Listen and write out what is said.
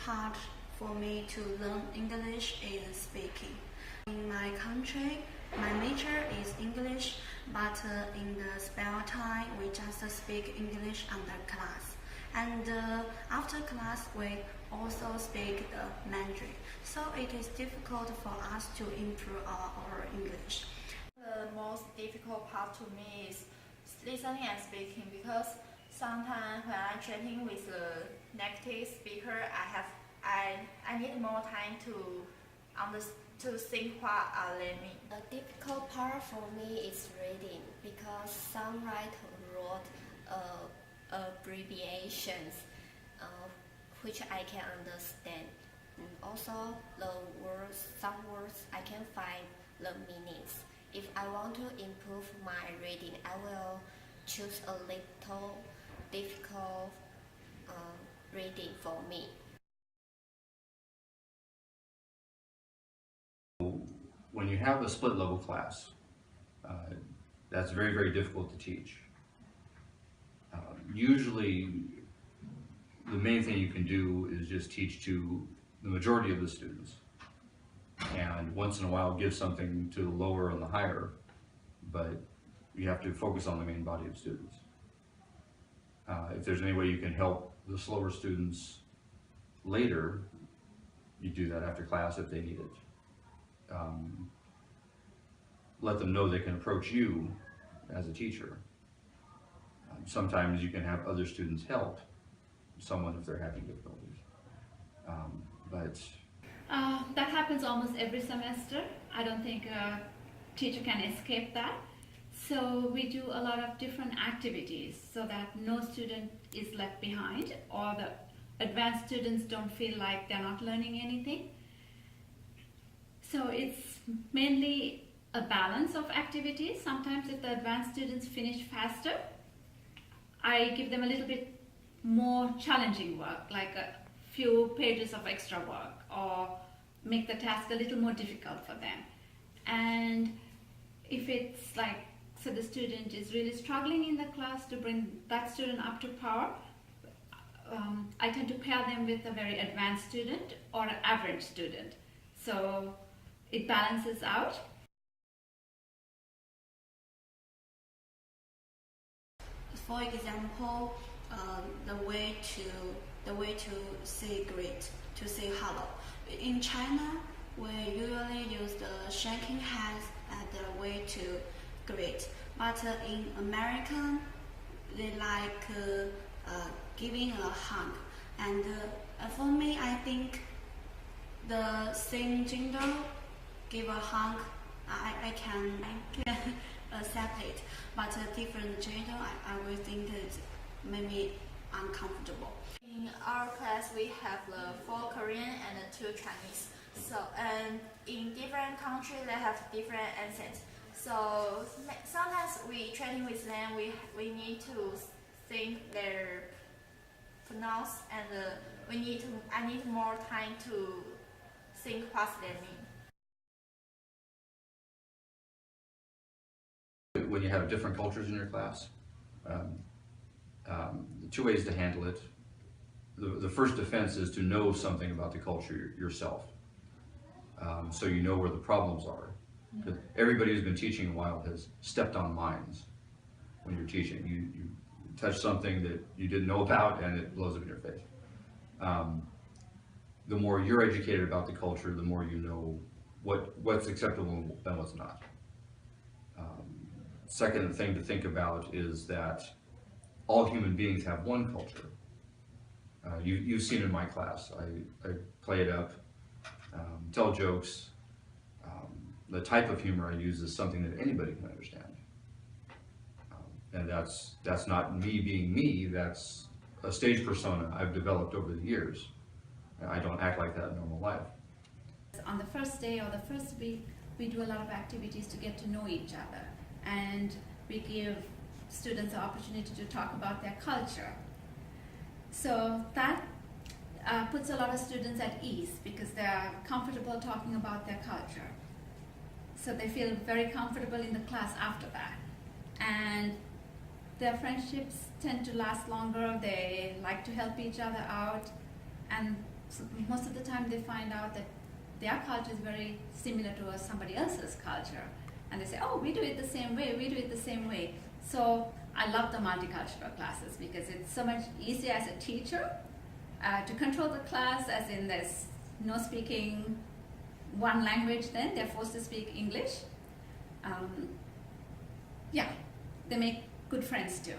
part for me to learn English is speaking. In my country, my major is English, but in the spare time, we just speak English under class. And after class, we also speak the Mandarin. So it is difficult for us to improve our English. The most difficult part to me is listening and speaking, because sometimes when I'm chatting with the native speaker, I need more time to think what they mean. A difficult part for me is reading, because some writer wrote abbreviations which I can understand. Also, some words I can find the meanings. If I want to improve my reading, I will choose a little difficult reading for me. When you have a split level class, that's very, very difficult to teach. Usually, the main thing you can do is just teach to the majority of the students, and once in a while give something to the lower and the higher, but you have to focus on the main body of students. If there's any way you can help the slower students later, you do that after class if they need it. Let them know they can approach you as a teacher. Sometimes you can have other students help someone if they're having difficulties. That happens almost every semester. I don't think a teacher can escape that. So we do a lot of different activities so that no student is left behind, or the advanced students don't feel like they're not learning anything. So it's mainly a balance of activities. Sometimes if the advanced students finish faster, I give them a little bit more challenging work, like a few pages of extra work, or make the task a little more difficult for them. And if it's like, so the student is really struggling in the class, to bring that student up to par, I tend to pair them with a very advanced student or an average student. So it balances out. For example, the way to say greet, to say hello. In China, we usually use the shaking hands as the way to greet. But in America, they like giving a hug. And for me, I think the same gender give a hug, I can accept it. But a different gender, I will think it maybe uncomfortable. In our class, we have the 4 Korean and 2 Chinese. So, and in different countries, they have different accents. So sometimes we training with them, we need to think their pronounce, and I need more time to think what they mean. When you have different cultures in your class, the 2 ways to handle it. The first defense is to know something about the culture yourself, so you know where the problems are. Because everybody who's been teaching a while has stepped on mines when you're teaching. You touch something that you didn't know about and it blows up in your face. The more you're educated about the culture, the more you know what's acceptable and what's not. Second thing to think about is that all human beings have one culture. You've seen in my class, I play it up, tell jokes. The type of humor I use is something that anybody can understand. And that's not me being me, that's a stage persona I've developed over the years. I don't act like that in normal life. On the first day or the first week, we do a lot of activities to get to know each other, and we give students the opportunity to talk about their culture. So that puts a lot of students at ease, because they're comfortable talking about their culture. So they feel very comfortable in the class after that. And their friendships tend to last longer. They like to help each other out, and So most of the time they find out that their culture is very similar to somebody else's culture. And they say, oh, we do it the same way, we do it the same way. So I love the multicultural classes because it's so much easier as a teacher to control the class, as in there's no speaking one language then, they're forced to speak English. Yeah, they make good friends too.